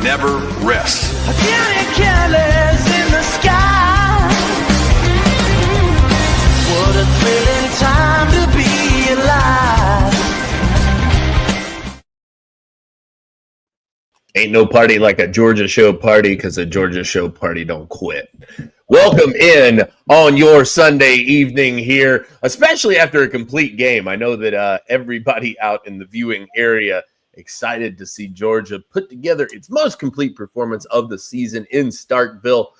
never rests. Careless in the sky. What a thrilling time to be alive. Ain't no party like a Georgia show party, because a Georgia show party don't quit. Welcome in on your Sunday evening here, especially after a complete game. I know that everybody out in the viewing area excited to see Georgia put together its most complete performance of the season in Starkville.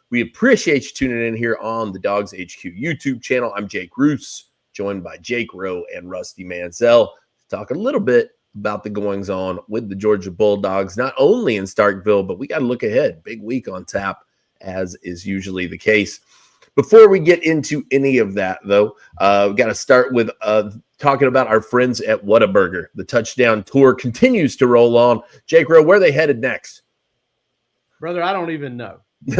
We appreciate you tuning in here on the Dawgs HQ YouTube channel. I'm Jake Roos, joined by Jake Rowe and Rusty Mansell, to talk a little bit about the goings-on with the Georgia Bulldogs, not only in Starkville, but we got to look ahead. Big week on tap, as is usually the case. Before we get into any of that, though, we got to start with talking about our friends at Whataburger. The touchdown tour continues to roll on. Jake Rowe, where are they headed next? Brother, I don't even know. You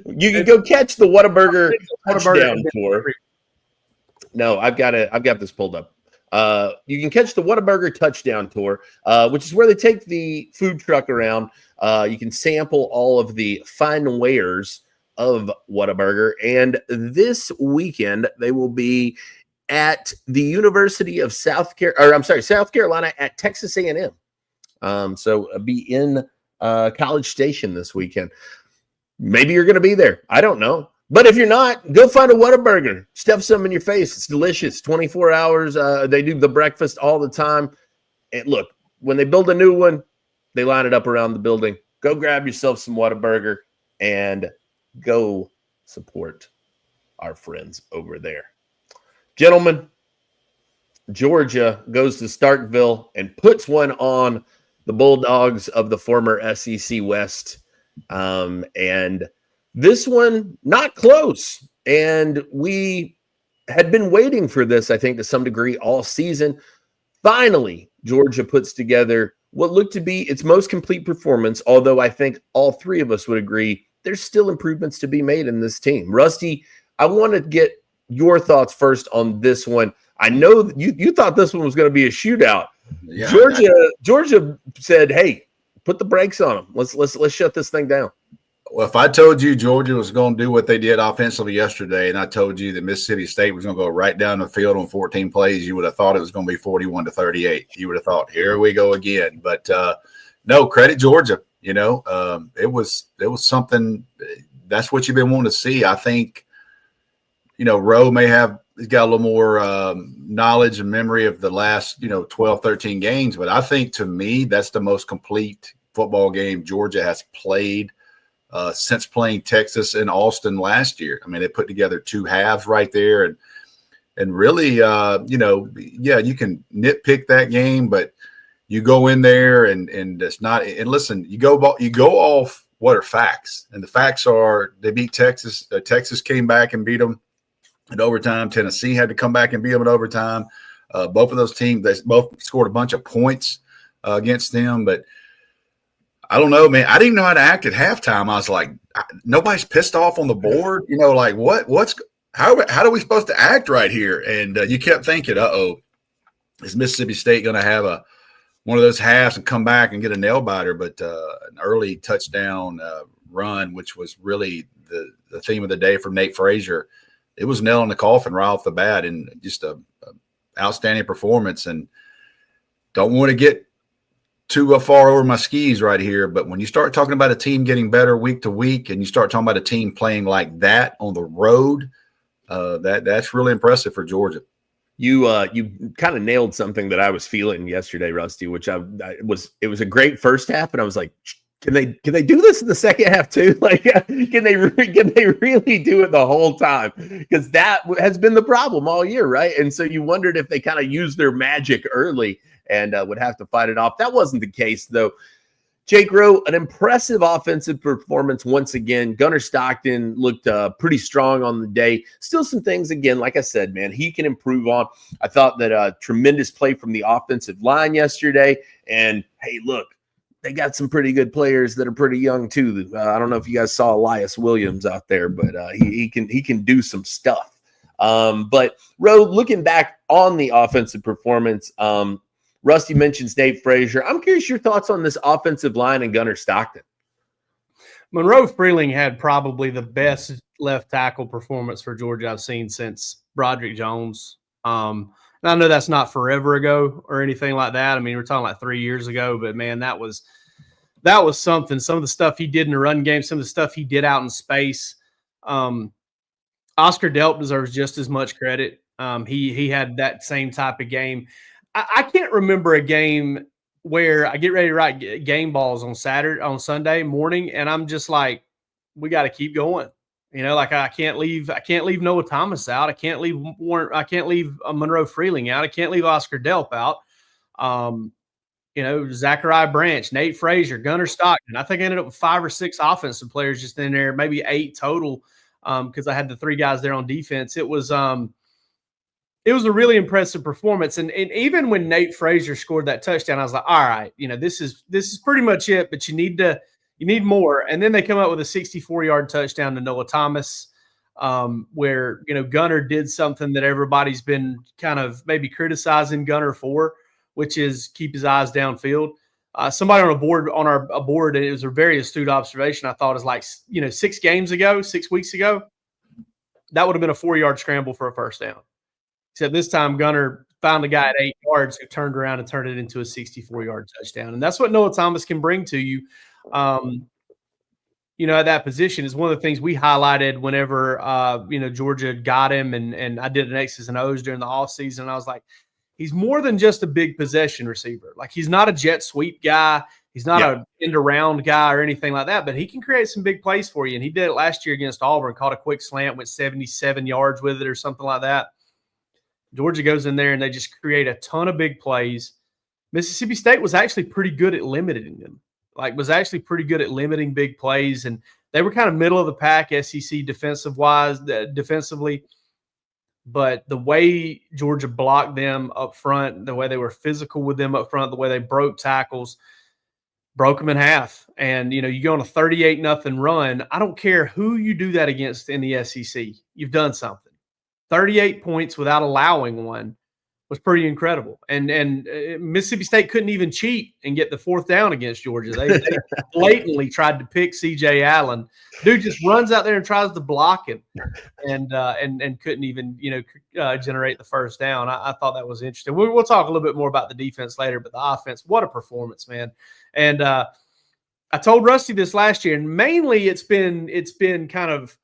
can go catch the Whataburger touchdown tour. No, I've got this pulled up. You can catch the Whataburger touchdown tour, which is where they take the food truck around. You can sample all of the fine wares of Whataburger. And this weekend, they will be at the University of South Carolina at Texas A&M. So be in College Station this weekend. Maybe you're going to be there. I don't know. But if you're not, go find a Whataburger. Stuff some in your face. It's delicious. 24 hours. They do the breakfast all the time. And look, when they build a new one, they line it up around the building. Go grab yourself some Whataburger and go support our friends over there. Gentlemen, Georgia goes to Starkville and puts one on the Bulldogs of the former SEC West. And this one, not close. And we had been waiting for this, I think, to some degree all season. Finally, Georgia puts together what looked to be its most complete performance, although I think all three of us would agree there's still improvements to be made in this team. Rusty, I want to get your thoughts first on this one. I know that you thought this one was going to be a shootout. Yeah, Georgia said, "Hey, put the brakes on them. Let's shut this thing down." Well, if I told you Georgia was going to do what they did offensively yesterday, and I told you that Mississippi State was going to go right down the field on 14 plays, you would have thought it was going to be 41-38. You would have thought, here we go again. But no, credit Georgia. You know, it was something. That's what you've been wanting to see. I think, you know, Rowe he's got a little more knowledge and memory of the last, 12, 13 games. But I think, to me, that's the most complete football game Georgia has played since playing Texas and Austin last year. I mean, they put together two halves right there. And really, you can nitpick that game, but you go in there and it's not – and listen, you go off what are facts. And the facts are they beat Texas. Texas came back and beat them in overtime. Tennessee had to come back and beat them in overtime. Both of those teams, they both scored a bunch of points against them. But I don't know, man. I didn't even know how to act at halftime. I was like, nobody's pissed off on the board. Like how are we supposed to act right here? And you kept thinking, is Mississippi State going to have one of those halves and come back and get a nail biter? But an early touchdown run, which was really the theme of the day from Nate Frazier, it was nail in the coffin right off the bat, and just a outstanding performance. And don't want to get too far over my skis right here, but when you start talking about a team getting better week to week, and you start talking about a team playing like that on the road, that's really impressive for Georgia. You kind of nailed something that I was feeling yesterday, Rusty, which it was a great first half, and I was like, can they do this in the second half too? Like, can they really do it the whole time? Because that has been the problem all year, right? And so you wondered if they kind of used their magic early and would have to fight it off. That wasn't the case, though. Jake Rowe, an impressive offensive performance once again. Gunnar Stockton looked pretty strong on the day. Still some things, again, like I said, man, he can improve on. I thought that tremendous play from the offensive line yesterday. And, hey, look, they got some pretty good players that are pretty young, too. I don't know if you guys saw Elias Williams out there, but he can do some stuff. But, Rowe, looking back on the offensive performance, Rusty mentions Nate Frazier. I'm curious your thoughts on this offensive line and Gunnar Stockton. Monroe Freeling had probably the best left tackle performance for Georgia I've seen since Broderick Jones. And I know that's not forever ago or anything like that. I mean, we're talking like 3 years ago, but man, that was something. Some of the stuff he did in the run game, some of the stuff he did out in space. Oscar Delp deserves just as much credit. He had that same type of game. I can't remember a game where I get ready to write game balls on Sunday morning, and I'm just like, we got to keep going. You know, like I can't leave Noah Thomas out. I can't leave Monroe Freeling out. I can't leave Oscar Delp out. You know, Zachariah Branch, Nate Frazier, Gunnar Stockton. I think I ended up with 5 or 6 offensive players just in there, maybe 8 total, because I had the 3 guys there on defense. It was a really impressive performance. And even when Nate Frazier scored that touchdown, I was like, all right, you know, this is pretty much it, but you need more. And then they come out with a 64-yard touchdown to Noah Thomas, where, you know, Gunnar did something that everybody's been kind of maybe criticizing Gunnar for, which is keep his eyes downfield. Somebody on a board, and it was a very astute observation, I thought, is like, you know, 6 weeks ago, that would have been a 4-yard scramble for a first down. Except this time Gunnar found a guy at 8 yards who turned around and turned it into a 64-yard touchdown. And that's what Noah Thomas can bring to you. You know, at that position is one of the things we highlighted whenever, you know, Georgia got him. And I did an X's and O's during the offseason. And I was like, he's more than just a big possession receiver. Like, he's not a jet sweep guy. He's not an end around guy or anything like that, but he can create some big plays for you. And he did it last year against Auburn, caught a quick slant, went 77 yards with it or something like that. Georgia goes in there and they just create a ton of big plays. Mississippi State was actually pretty good at limiting them. Pretty good at limiting big plays. And they were kind of middle of the pack SEC defensively. But the way Georgia blocked them up front, the way they were physical with them up front, the way they broke tackles, broke them in half. And, you know, you go on a 38-0 run. I don't care who you do that against in the SEC. You've done something. 38 points without allowing one was pretty incredible. And Mississippi State couldn't even cheat and get the 4th down against Georgia. They blatantly tried to pick C.J. Allen. Dude just runs out there and tries to block him, and couldn't even, you know, generate the first down. I thought that was interesting. We'll talk a little bit more about the defense later, but the offense, what a performance, man. And I told Rusty this last year, and mainly it's been kind of,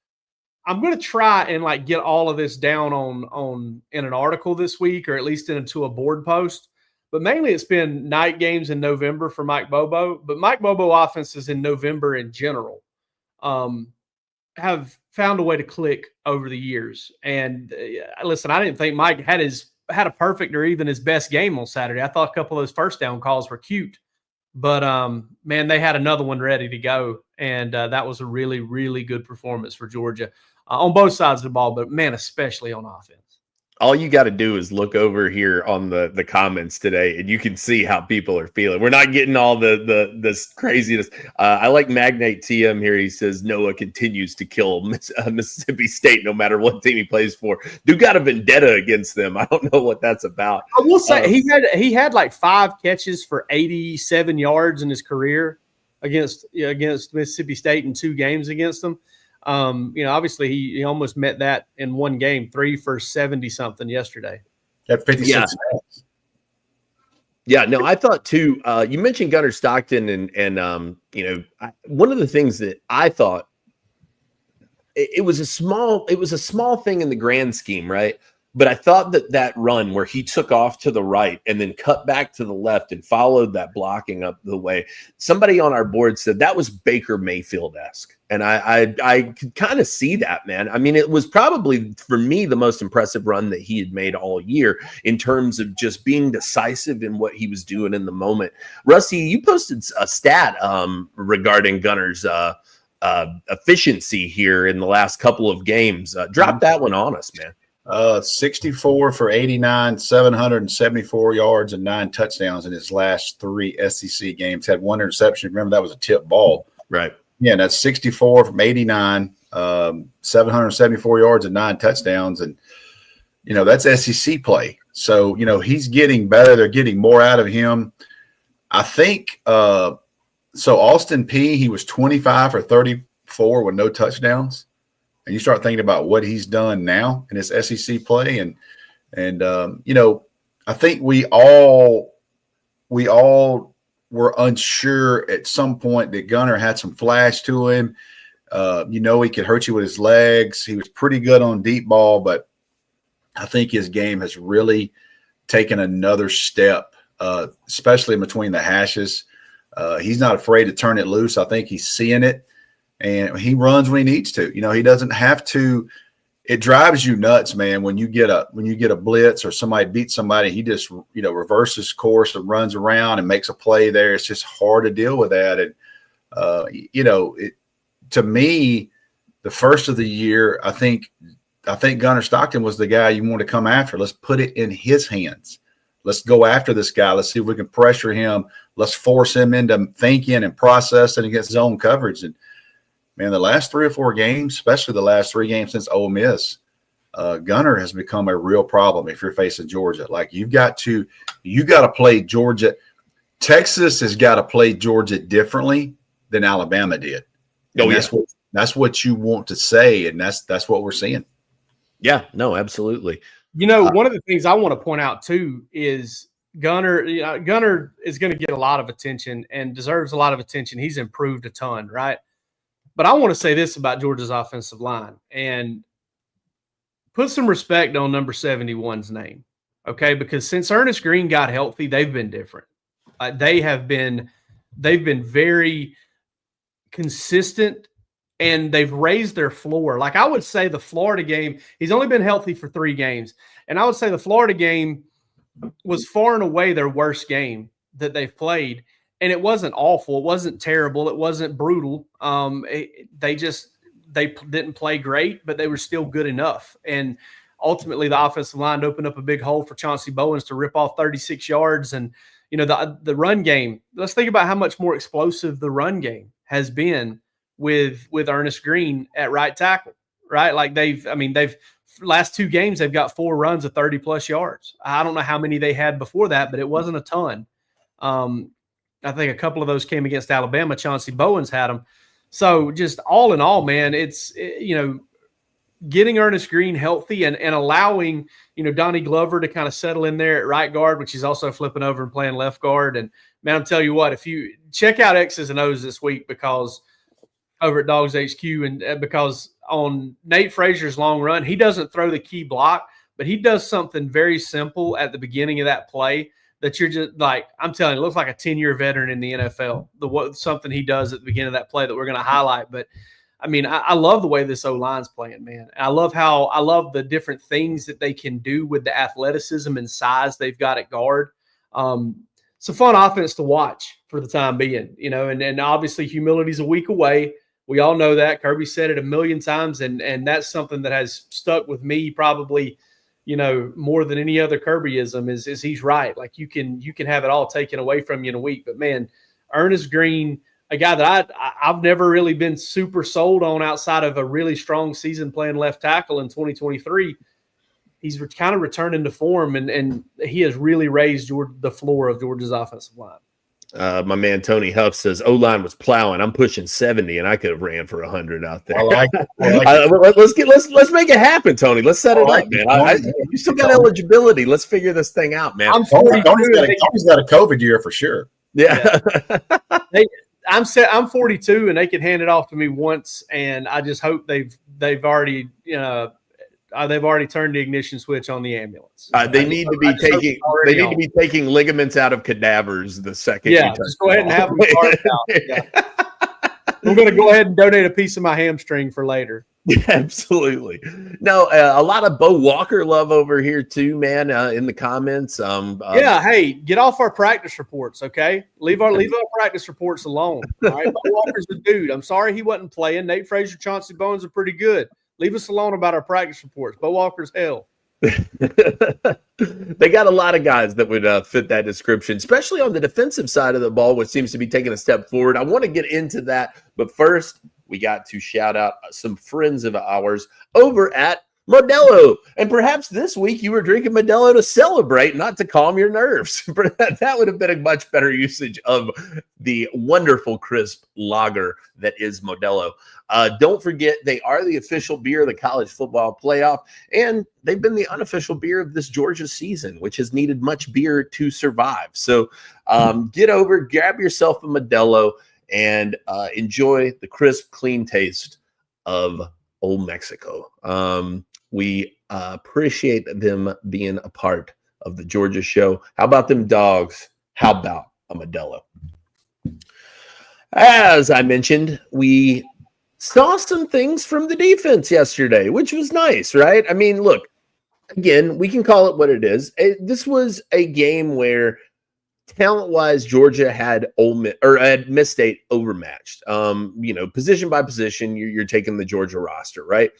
I'm going to try and like get all of this down on in an article this week, or at least into a board post. But mainly it's been night games in November for Mike Bobo. But Mike Bobo offenses in November in general have found a way to click over the years. And listen, I didn't think Mike had a perfect or even his best game on Saturday. I thought a couple of those first down calls were cute. But, man, they had another one ready to go. And that was a really, really good performance for Georgia. On both sides of the ball, but, man, especially on offense. All you got to do is look over here on the comments today, and you can see how people are feeling. We're not getting all this craziness. I like Magnate TM here. He says Noah continues to kill Mississippi State no matter what team he plays for. Dude got a vendetta against them. I don't know what that's about. I will say he had like 5 catches for 87 yards in his career against Mississippi State in 2 games against them. You know, obviously he almost met that in one game, 3 for 70 something yesterday. At 56. Yeah, no, I thought too. You mentioned Gunnar Stockton, and you know, one of the things that I thought it was a small thing in the grand scheme, right? But I thought that run where he took off to the right and then cut back to the left and followed that blocking up the way. Somebody on our board said that was Baker Mayfield-esque. And I could kind of see that, man. I mean, it was probably, for me, the most impressive run that he had made all year in terms of just being decisive in what he was doing in the moment. Rusty, you posted a stat regarding Gunnar's efficiency here in the last couple of games. Drop that one on us, man. 64 for 89, 774 yards and 9 touchdowns in his last 3 SEC games. Had 1 interception. Remember, that was a tip ball. Right. Yeah, that's 64 from 89, 774 yards and 9 touchdowns. And, you know, that's SEC play. So, he's getting better. They're getting more out of him. I think so Austin P, he was 25 for 34 with no touchdowns. And you start thinking about what he's done now in his SEC play. And I think we all were unsure at some point that Gunner had some flash to him. He could hurt you with his legs. He was pretty good on deep ball, but I think his game has really taken another step, especially in between the hashes. He's not afraid to turn it loose. I think he's seeing it, and he runs when he needs to. He doesn't have to. It drives you nuts, man, when you get a blitz or somebody beats somebody. He just reverses course and runs around and makes a play there. It's just hard to deal with that. And to me, the first of the year, I think Gunner Stockton was the guy you want to come after. Let's put it in his hands. Let's go after this guy. Let's see if we can pressure him. Let's force him into thinking and processing against zone coverage. And man, the last 3 or 4 games, especially the last 3 games since Ole Miss, Gunner has become a real problem if you're facing Georgia. Like you got to play Georgia. Texas has got to play Georgia differently than Alabama did. And that's what you want to say, and that's what we're seeing. Yeah, no, absolutely. One of the things I want to point out too is Gunner is going to get a lot of attention and deserves a lot of attention. He's improved a ton, right? But I want to say this about Georgia's offensive line and put some respect on number 71's name, okay? Because since Ernest Green got healthy, they've been different. They've been very consistent, and they've raised their floor. Like I would say the Florida game, he's only been healthy for 3 games. And I would say the Florida game was far and away their worst game that they've played. And it wasn't awful. It wasn't terrible. It wasn't brutal. They didn't play great, but they were still good enough. And ultimately the offensive line opened up a big hole for Chauncey Bowens to rip off 36 yards. And, the run game, let's think about how much more explosive the run game has been with Ernest Green at right tackle, right? Like they've last 2 games, they've got 4 runs of 30 plus yards. I don't know how many they had before that, but it wasn't a ton. I think a couple of those came against Alabama. Chauncey Bowens had them. So just all in all, man, it's, getting Ernest Green healthy and allowing, Donnie Glover to kind of settle in there at right guard, which he's also flipping over and playing left guard. And man, I'll tell you what, if you check out X's and O's this week, because over at Dawgs HQ, and because on Nate Frazier's long run, he doesn't throw the key block, but he does something very simple at the beginning of that play that you're just like, I'm telling you, it looks like a 10-year veteran in the NFL. Something he does at the beginning of that play that we're going to highlight. But I love the way this O-line's playing, man. I love the different things that they can do with the athleticism and size they've got at guard. It's a fun offense to watch for the time being, and obviously humility's a week away. We all know that. Kirby said it a million times, and that's something that has stuck with me probably, more than any other Kirbyism is he's right. Like you can have it all taken away from you in a week. But man, Ernest Green, a guy that I've never really been super sold on outside of a really strong season playing left tackle in 2023. He's kind of returning to form, and he has really raised the floor of Georgia's offensive line. My man Tony Huff says O-line was plowing. I'm pushing 70, and I could have ran for 100 out there. Let's make it happen, Tony. Let's set it up, man. You still got eligibility. Let's figure this thing out, man. Tony's got a COVID year for sure. Yeah. I'm 42, and they can hand it off to me once, and I just hope they've already turned the ignition switch on the ambulance. They need to be taking ligaments out of cadavers the second. Yeah, just go ahead and have them carved out. Yeah. I'm going to go ahead and donate a piece of my hamstring for later. Yeah, absolutely. No, a lot of Bo Walker love over here too, man. In the comments. Hey, get off our practice reports, okay? Leave our practice reports alone. All right, Bo Walker's a dude. I'm sorry he wasn't playing. Nate Frazier, Chauncey Bowens are pretty good. Leave us alone about our practice reports. Bo Walker's hell. They got a lot of guys that would fit that description, especially on the defensive side of the ball, which seems to be taking a step forward. I want to get into that, but first we got to shout out some friends of ours over at Modello. And perhaps this week you were drinking Modello to celebrate, not to calm your nerves. That would have been a much better usage of the wonderful crisp lager that is Modello. Don't forget, they are the official beer of the college football playoff, and they've been the unofficial beer of this Georgia season, which has needed much beer to survive. So get over, grab yourself a Modello, and enjoy the crisp, clean taste of Old Mexico. We appreciate them being a part of the Georgia show. How about them Dogs? How about a Modello? As I mentioned, we saw some things from the defense yesterday, which was nice, right? I mean, look, again, we can call it what it is. This was a game where talent-wise, Georgia had Miss State overmatched. Position by position, you're taking the Georgia roster, right?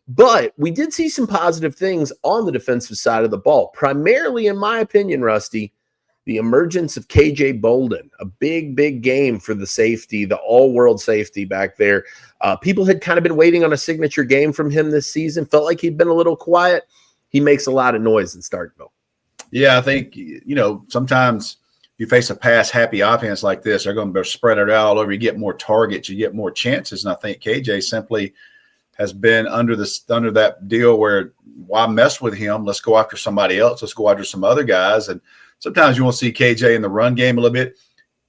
But we did see some positive things on the defensive side of the ball, primarily, in my opinion, Rusty, the emergence of KJ Bolden, a big, big game for the safety, the all-world safety back there. People had kind of been waiting on a signature game from him this season. Felt like he'd been a little quiet. He makes a lot of noise in Starkville. Yeah, I think, sometimes you face a pass-happy offense like this, they're going to spread it out all over. You get more targets, you get more chances, and I think KJ simply has been under that deal where why mess with him? Let's go after somebody else. Let's go after some other guys. And sometimes you want to see KJ in the run game a little bit.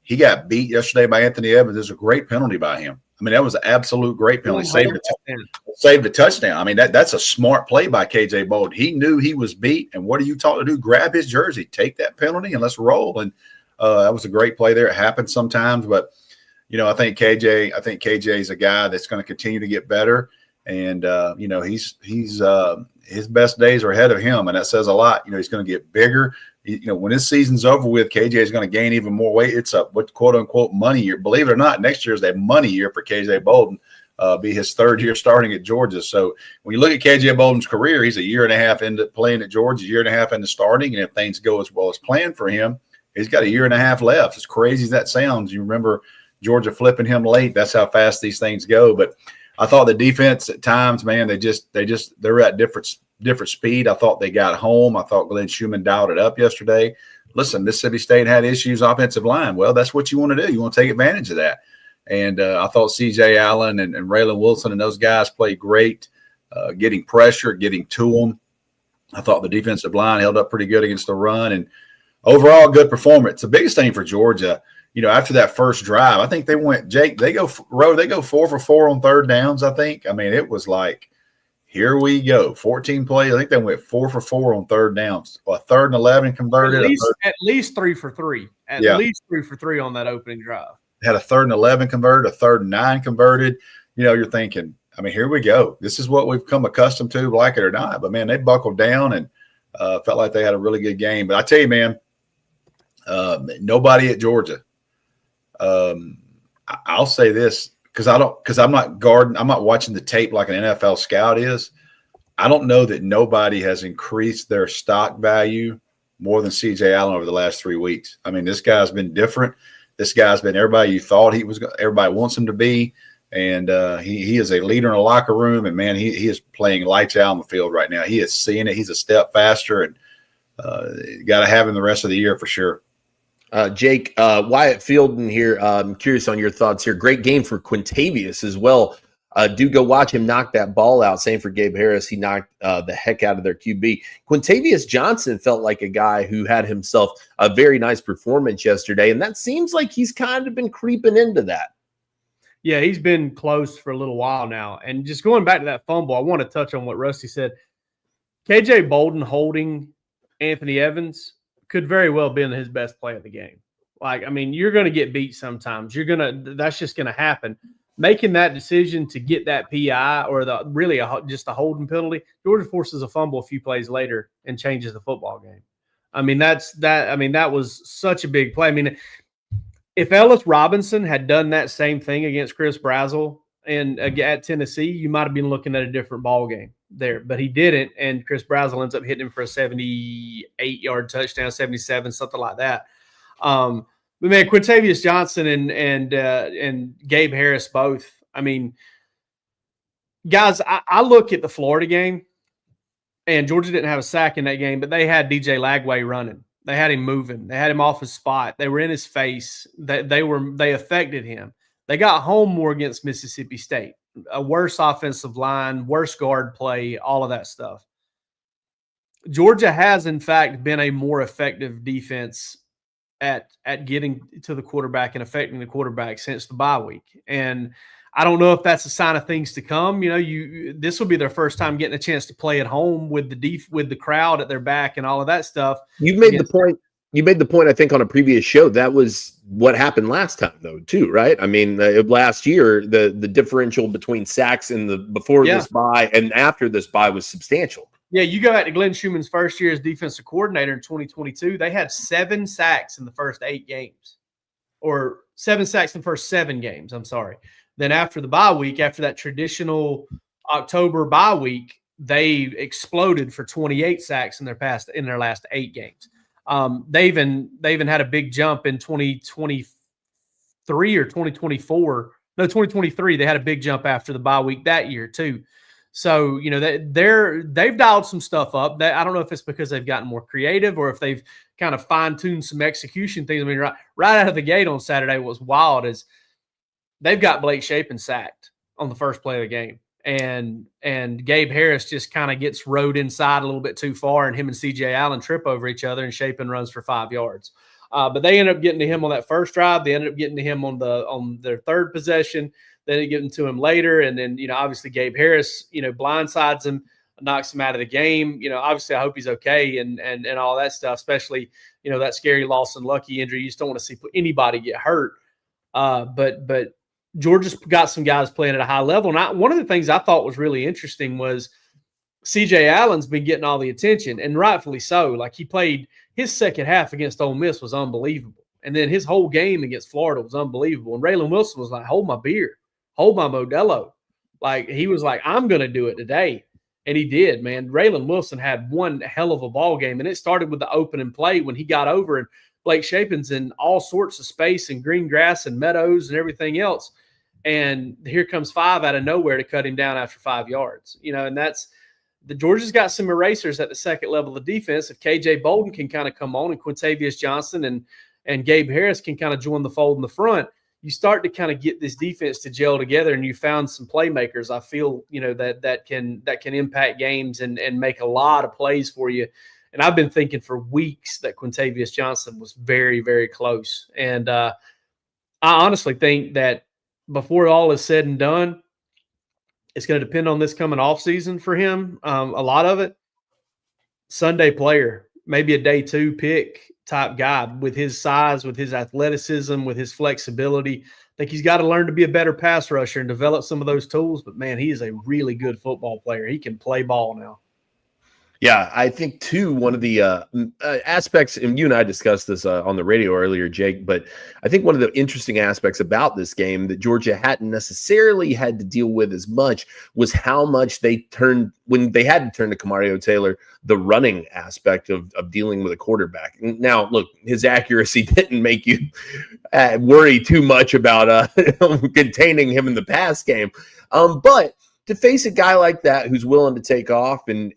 He got beat yesterday by Anthony Evans. There's a great penalty by him. I mean, that was an absolute great penalty. Saved the touchdown. I mean, that's a smart play by KJ Bolden. He knew he was beat. And what are you taught to do? Grab his jersey, take that penalty, and let's roll. And that was a great play there. It happens sometimes, but I think KJ is a guy that's going to continue to get better. And he's his best days are ahead of him, and that says a lot. He's going to get bigger. When this season's over with, KJ is going to gain even more weight. It's a quote unquote money year. Believe it or not, next year is a money year for KJ Bolden. Be his third year starting at Georgia. So when you look at KJ Bolden's career, he's a year and a half into playing at Georgia, a year and a half into starting, and if things go as well as planned for him, he's got a year and a half left. As crazy as that sounds, you remember Georgia flipping him late. That's how fast these things go. But I thought the defense at times, man, they're at different speed. I thought they got home. I thought Glenn Schumann dialed it up yesterday. Listen, Mississippi State had issues offensive line. Well, that's what you want to do. You want to take advantage of that. And I thought C.J. Allen and Raylan Wilson and those guys played great, getting pressure, getting to them. I thought the defensive line held up pretty good against the run. And overall, good performance. The biggest thing for Georgia, after that first drive, I think they go 4 for 4 on third downs, I think. I mean, it was like, here we go. 14 plays. I think they went 4 for 4 on third downs. Well, 3rd and 11 converted. At least 3 for 3. At least 3 for 3 on that opening drive. Had a 3rd and 11 converted, a 3rd and 9 converted. You're thinking, I mean, here we go. This is what we've come accustomed to, like it or not. But, man, they buckled down and felt like they had a really good game. But I tell you, man, nobody at Georgia. I'll say this because I'm not watching the tape like an NFL scout is. I don't know that nobody has increased their stock value more than C.J. Allen over the last 3 weeks. I mean, this guy's been different. This guy's been everybody you thought he was. Everybody wants him to be, and he is a leader in a locker room. And man, he is playing lights out on the field right now. He is seeing it. He's a step faster, and got to have him the rest of the year for sure. Jake, Wyatt Fielden here. I'm curious on your thoughts here. Great game for Quintavious as well. Do go watch him knock that ball out. Same for Gabe Harris. He knocked the heck out of their QB. Quintavious Johnson felt like a guy who had himself a very nice performance yesterday, and that seems like he's kind of been creeping into that. Yeah, he's been close for a little while now. And just going back to that fumble, I want to touch on what Rusty said. KJ Bolden holding Anthony Evans could very well be his best play of the game. Like, I mean, you're going to get beat sometimes. That's just going to happen. Making that decision to get that PI or just a holding penalty, Georgia forces a fumble a few plays later and changes the football game. I mean, that was such a big play. I mean, if Ellis Robinson had done that same thing against Chris Brazzell at Tennessee, you might have been looking at a different ball game there, but he didn't. And Chris Brazzell ends up hitting him for a 78-yard touchdown, 77, something like that. But man, Quintavious Johnson and Gabe Harris both. I mean, guys, I look at the Florida game and Georgia didn't have a sack in that game, but they had DJ Lagway running. They had him moving. They had him off his spot. They were in his face. They affected him. They got home more against Mississippi State. A worse offensive line, worse guard play, all of that stuff. Georgia has, in fact, been a more effective defense at getting to the quarterback and affecting the quarterback since the bye week. And I don't know if that's a sign of things to come. This will be their first time getting a chance to play at home with the crowd at their back and all of that stuff. You made the point. You made the point, I think, on a previous show. That was what happened last time, though, too, right? I mean, last year, the differential between sacks in the before this bye and after this bye was substantial. Yeah, you go back to Glenn Schumann's first year as defensive coordinator in 2022. They had 7 sacks in the first 8 games, or 7 sacks in the first 7 games. I'm sorry. Then after the bye week, after that traditional October bye week, they exploded for 28 sacks in their last 8 games. They even had a big jump in 2023 or 2024. No, 2023. They had a big jump after the bye week that year too. So they've dialed some stuff up. I don't know if it's because they've gotten more creative or if they've kind of fine-tuned some execution things. I mean, right out of the gate on Saturday, what was wild is they've got Blake Shapen sacked on the first play of the game. And Gabe Harris just kind of gets rode inside a little bit too far, and him and C.J. Allen trip over each other, and Shapen runs for 5 yards. But they ended up getting to him on that first drive. They ended up getting to him on their third possession. Then they get to him later, and then obviously Gabe Harris blindsides him, knocks him out of the game. Obviously I hope he's okay and all that stuff. Especially that scary Lawson Lucky injury. You just don't want to see anybody get hurt. But Georgia's got some guys playing at a high level. And one of the things I thought was really interesting was C.J. Allen's been getting all the attention, and rightfully so. Like, he played his second half against Ole Miss was unbelievable. And then his whole game against Florida was unbelievable. And Raylan Wilson was like, hold my beer, hold my Modello. Like, he was like, I'm going to do it today. And he did, man. Raylan Wilson had one hell of a ball game. And it started with the opening play when he got over, and Blake Shapen's in all sorts of space and green grass and meadows and everything else. And here comes 5 out of nowhere to cut him down after 5 yards. And that's the Georgia's got some erasers at the second level of defense. If KJ Bolden can kind of come on, and Quintavious Johnson and Gabe Harris can kind of join the fold in the front, you start to kind of get this defense to gel together, and you found some playmakers. I feel, that can impact games and make a lot of plays for you. And I've been thinking for weeks that Quintavious Johnson was very, very close. And I honestly think that before all is said and done, it's going to depend on this coming off season for him. A lot of it, Sunday player, maybe a day 2 pick type guy with his size, with his athleticism, with his flexibility. I think he's got to learn to be a better pass rusher and develop some of those tools. But, man, he is a really good football player. He can play ball now. Yeah, I think, too, one of the aspects, and you and I discussed this on the radio earlier, Jake, but I think one of the interesting aspects about this game that Georgia hadn't necessarily had to deal with as much was how much they turned, when they had to turn to Kamario Taylor, the running aspect of dealing with a quarterback. Now, look, his accuracy didn't make you worry too much about containing him in the pass game, but to face a guy like that who's willing to take off and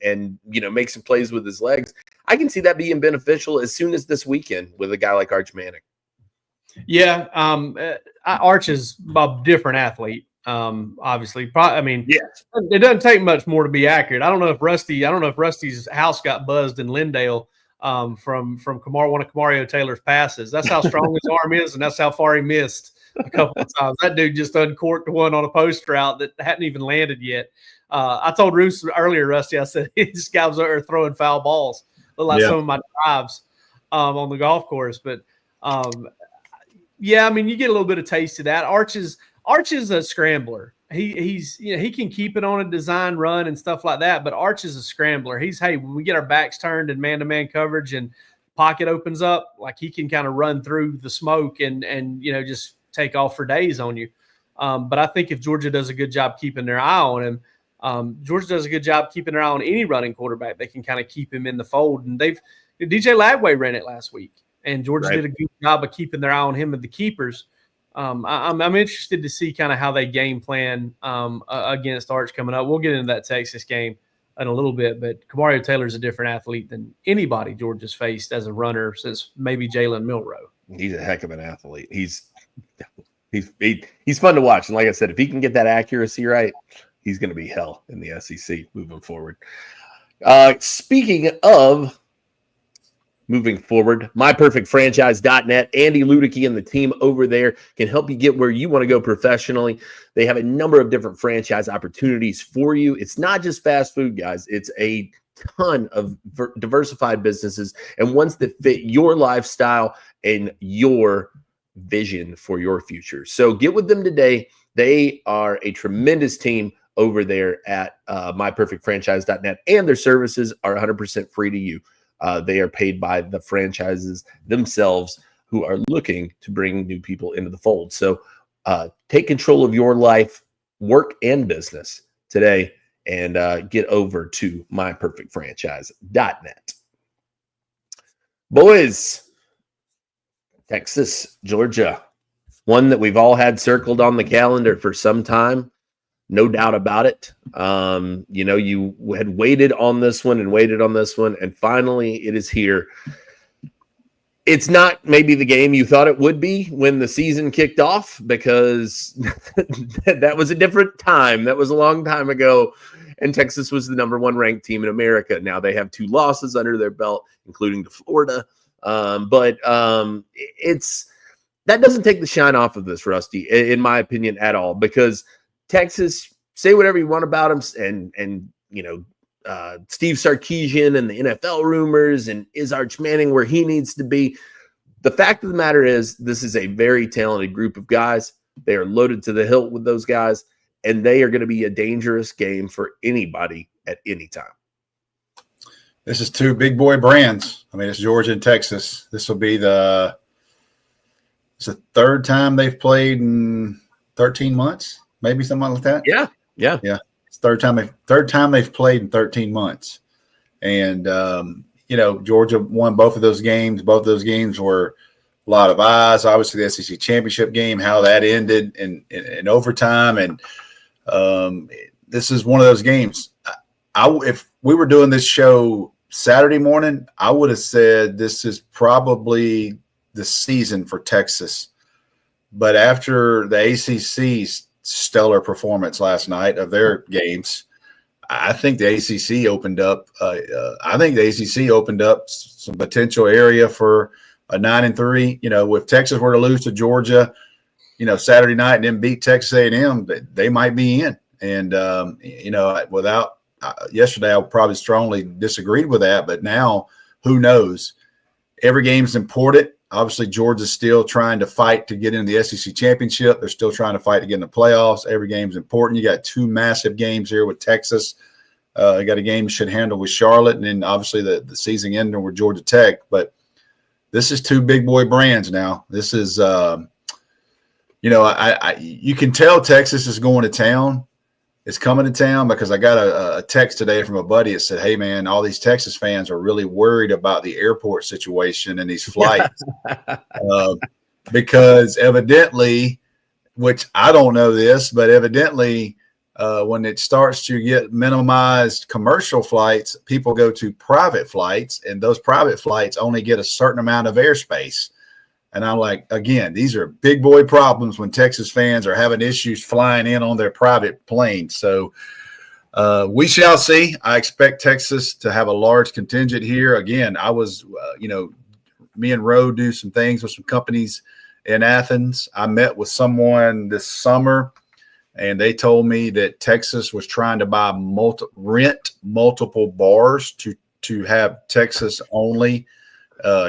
make some plays with his legs, I can see that being beneficial as soon as this weekend with a guy like Arch Manning. Yeah, Arch is a different athlete. Obviously, yes. It doesn't take much more to be accurate. I don't know if Rusty's house got buzzed in Lindale from one of Kamario Taylor's passes. That's how strong his arm is, and that's how far he missed a couple of times. That dude just uncorked one on a post route that hadn't even landed yet. I told Roos earlier, Rusty, I said, this guy was out there throwing foul balls. Look like some of my drives on the golf course. But, you get a little bit of taste of that. Arch is a scrambler. He can keep it on a design run and stuff like that, but Arch is a scrambler. When we get our backs turned and man-to-man coverage and pocket opens up, like, he can kind of run through the smoke and just take off for days on you. But I think if Georgia does a good job keeping their eye on him, Georgia does a good job keeping their eye on any running quarterback. They can kind of keep him in the fold. And DJ Lagway ran it last week, and Georgia did a good job of keeping their eye on him and the keepers. I'm interested to see kind of how they game plan against Arch coming up. We'll get into that Texas game in a little bit, but Kamario Taylor's a different athlete than anybody Georgia's faced as a runner since maybe Jalen Milroe. He's a heck of an athlete. He's fun to watch. And like I said, if he can get that accuracy right, he's going to be hell in the SEC moving forward. Speaking of moving forward, myperfectfranchise.net, Andy Ludicky and the team over there can help you get where you want to go professionally. They have a number of different franchise opportunities for you. It's not just fast food, guys. It's a ton of diversified businesses and ones that fit your lifestyle and your vision for your future. So get with them today. They are a tremendous team over there at myperfectfranchise.net, and their services are 100% free to you. They are paid by the franchises themselves who are looking to bring new people into the fold. So take control of your life, work, and business today, and get over to myperfectfranchise.net. Boys, Texas, Georgia, one that we've all had circled on the calendar for some time. No doubt about it. You had waited on this one, and finally it is here. It's not maybe the game you thought it would be when the season kicked off, because that was a different time. That was a long time ago, and Texas was the number 1 ranked team in America. Now they have 2 losses under their belt, including to Florida. That doesn't take the shine off of this, Rusty, in my opinion, at all, because Texas, say whatever you want about them, and Steve Sarkisian and the NFL rumors, and is Arch Manning where he needs to be? The fact of the matter is, this is a very talented group of guys. They are loaded to the hilt with those guys, and they are going to be a dangerous game for anybody at any time. This is 2 big boy brands. I mean, it's Georgia and Texas. This will be the 3rd time they've played in 13 months. Maybe something like that. Yeah. It's third time they've played in 13 months, and Georgia won both of those games. Both of those games were a lot of eyes. Obviously, the SEC championship game, how that ended in overtime, and this is one of those games. If we were doing this show Saturday morning, I would have said this is probably the season for Texas, but after the ACC's stellar performance last night of their games, I think the ACC opened up. Some potential area for a 9-3. If Texas were to lose to Georgia, Saturday night and then beat Texas A&M, they might be in. And yesterday, I probably strongly disagreed with that, but now who knows? Every game's important. Obviously, Georgia's still trying to fight to get into the SEC championship. They're still trying to fight to get in the playoffs. Every game's important. You got 2 massive games here with Texas. You got a game you should handle with Charlotte, and then obviously the season ender with Georgia Tech. But this is 2 big boy brands now. This is, you can tell Texas is going to town. It's coming to town, because I got a text today from a buddy that said, "Hey, man, all these Texas fans are really worried about the airport situation and these flights." Because evidently, which I don't know this, but evidently when it starts to get minimized commercial flights, people go to private flights, and those private flights only get a certain amount of airspace. And I'm like, again, these are big boy problems when Texas fans are having issues flying in on their private planes. So we shall see. I expect Texas to have a large contingent here. Again, I was, me and Roe do some things with some companies in Athens. I met with someone this summer, and they told me that Texas was trying to rent multiple bars to have Texas only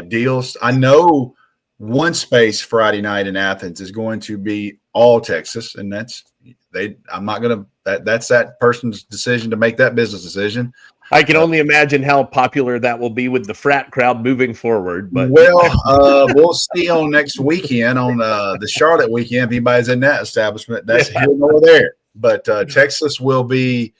deals. I know one space Friday night in Athens is going to be all Texas, and that's that person's decision to make that business decision. I can only imagine how popular that will be with the frat crowd moving forward. But we'll see on next weekend, on the Charlotte weekend, if anybody's in that establishment. That's here nor there. But Texas will be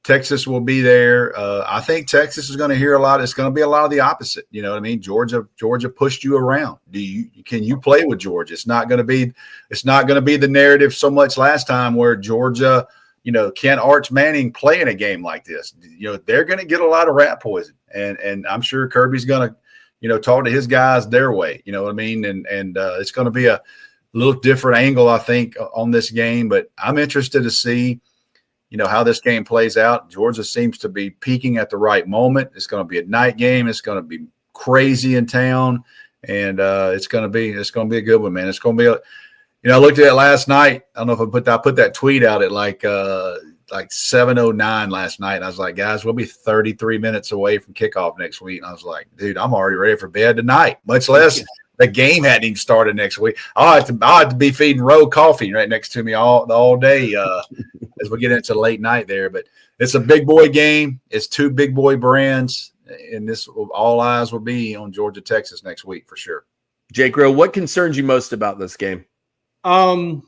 there. I think Texas is going to hear a lot. It's going to be a lot of the opposite. You know what I mean? Georgia pushed you around. Can you play with Georgia? It's not going to be the narrative so much last time where Georgia, can Arch Manning play in a game like this? They're going to get a lot of rat poison, and I'm sure Kirby's going to, talk to his guys their way. You know what I mean? And it's going to be a little different angle, I think, on this game. But I'm interested to see, how this game plays out. Georgia seems to be peaking at the right moment. It's going to be a night game. It's going to be crazy in town, and it's going to be a good one, man. It's going to be I looked at it last night. I don't know if I put that tweet out at like 7:09 last night. And I was like, guys, we'll be 33 minutes away from kickoff next week. And I was like, dude, I'm already ready for bed tonight, much less the game hadn't even started next week. I'll have to be feeding Roe coffee right next to me all day as we get into late night there. But it's a big boy game. It's two big boy brands, and all eyes will be on Georgia, Texas next week for sure. Jake Rowe, what concerns you most about this game? Man,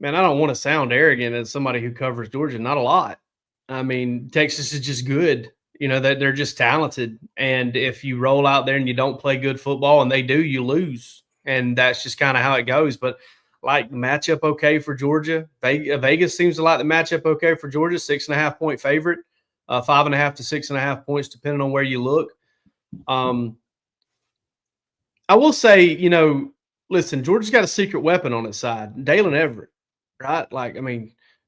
I don't want to sound arrogant as somebody who covers Georgia. Not a lot. I mean, Texas is just good. That they're just talented. And if you roll out there and you don't play good football, and they do, you lose. And that's just kind of how it goes. But like the matchup okay for Georgia. Vegas seems to like the matchup okay for Georgia. 6.5-point favorite, 5.5 to 6.5 points, depending on where you look. I will say, listen, Georgia's got a secret weapon on its side, Dalen Everett, right?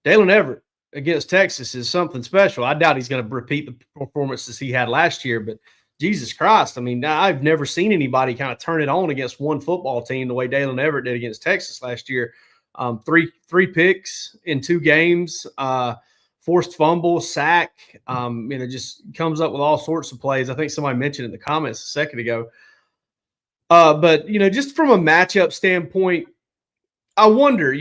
Dalen Everett against Texas is something special. I doubt he's going to repeat the performances he had last year, but Jesus Christ, I've never seen anybody kind of turn it on against one football team the way Dalen Everett did against Texas last year. Three picks in 2 games, forced fumble, sack, just comes up with all sorts of plays. I think somebody mentioned in the comments a second ago. But, just from a matchup standpoint, I wonder,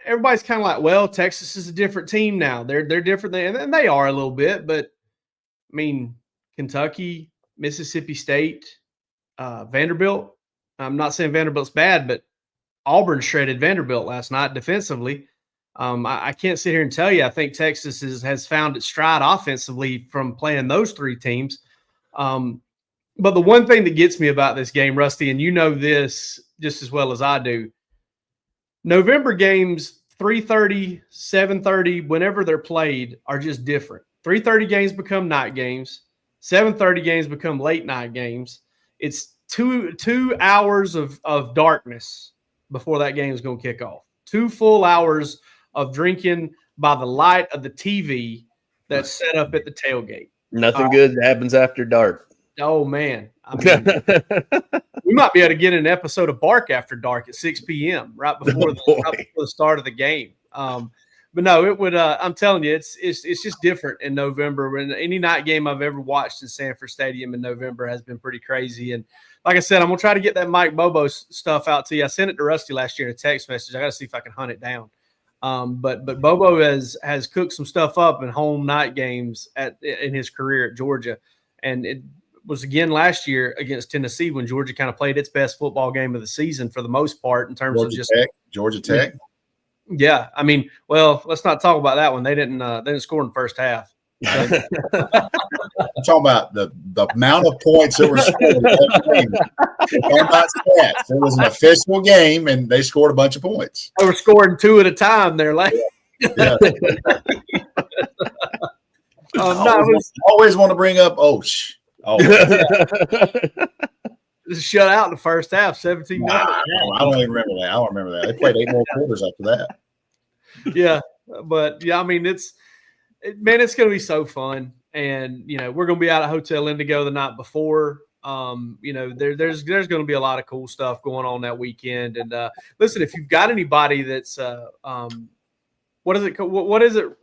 everybody's kind of like, well, Texas is a different team now. They're different, and they are a little bit. But, Kentucky, Mississippi State, Vanderbilt. I'm not saying Vanderbilt's bad, but Auburn shredded Vanderbilt last night defensively. I can't sit here and tell you I think Texas has found its stride offensively from playing those 3 teams. But the one thing that gets me about this game, Rusty, and you know this just as well as I do, November games, 3:30, 7:30, whenever they're played, are just different. 3:30 games become night games. 7:30 games become late night games. It's two hours of darkness before that game is going to kick off. 2 full hours of drinking by the light of the TV that's set up at the tailgate. Nothing good happens after dark. Oh, man. We might be able to get an episode of Bark After Dark at 6 p.m. right before the start of the game. But no, it would. I'm telling you, it's just different in November. And any night game I've ever watched in Sanford Stadium in November has been pretty crazy. And like I said, I'm gonna try to get that Mike Bobo stuff out to you. I sent it to Rusty last year in a text message. I got to see if I can hunt it down. But Bobo has cooked some stuff up in home night games in his career at Georgia, and it was again last year against Tennessee when Georgia kind of played its best football game of the season for the most part in terms of just Georgia Tech. Yeah, well, let's not talk about that one. They didn't score in the first half. So. I'm talking about the amount of points that were scored. About stats. It was an official game, and they scored a bunch of points. They were scoring 2 at a time there. Yeah. Always want to bring up Osh. Oh, just shut out in the first half, 17-0. I don't even remember that. I don't remember that. They played 8 more quarters after that. Yeah, but yeah, it's going to be so fun, and we're going to be out at Hotel Indigo the night before. There's going to be a lot of cool stuff going on that weekend. And listen, if you've got anybody that's what is it?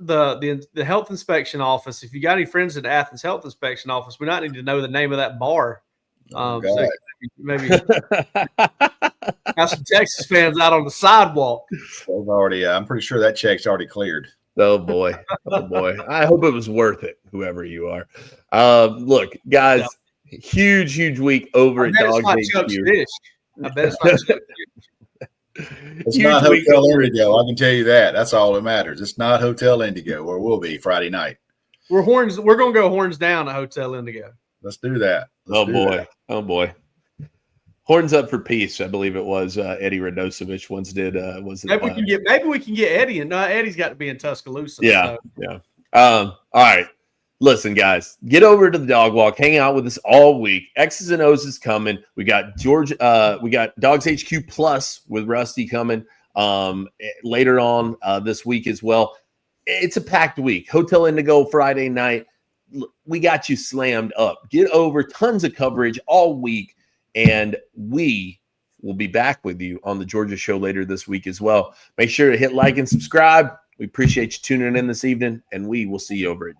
The health inspection office? If you got any friends at the Athens Health Inspection Office, we might need to know the name of that bar. So maybe have some Texas fans out on the sidewalk. I'm pretty sure that check's already cleared. Oh boy. I hope it was worth it, whoever you are. Look, guys, huge week over at Dawgs HQ. I bet it's not Chuck's Fish. It's not Hotel Indigo. I can tell you that. That's all that matters. It's not Hotel Indigo, or will be Friday night. We're going to go horns down at Hotel Indigo. Let's do that. Oh boy. Horns up for peace, I believe it was. Eddie Radosevich once did. Maybe we can get Eddie, and Eddie's got to be in Tuscaloosa. Yeah, so. yeah. All right. Listen, guys, get over to the dog walk. Hang out with us all week. X's and O's is coming. We got we got Dogs HQ Plus with Rusty coming later on this week as well. It's a packed week. Hotel Indigo Friday night. We got you slammed up. Get over, tons of coverage all week. And we will be back with you on the Georgia show later this week as well. Make sure to hit like and subscribe. We appreciate you tuning in this evening, and we will see you over at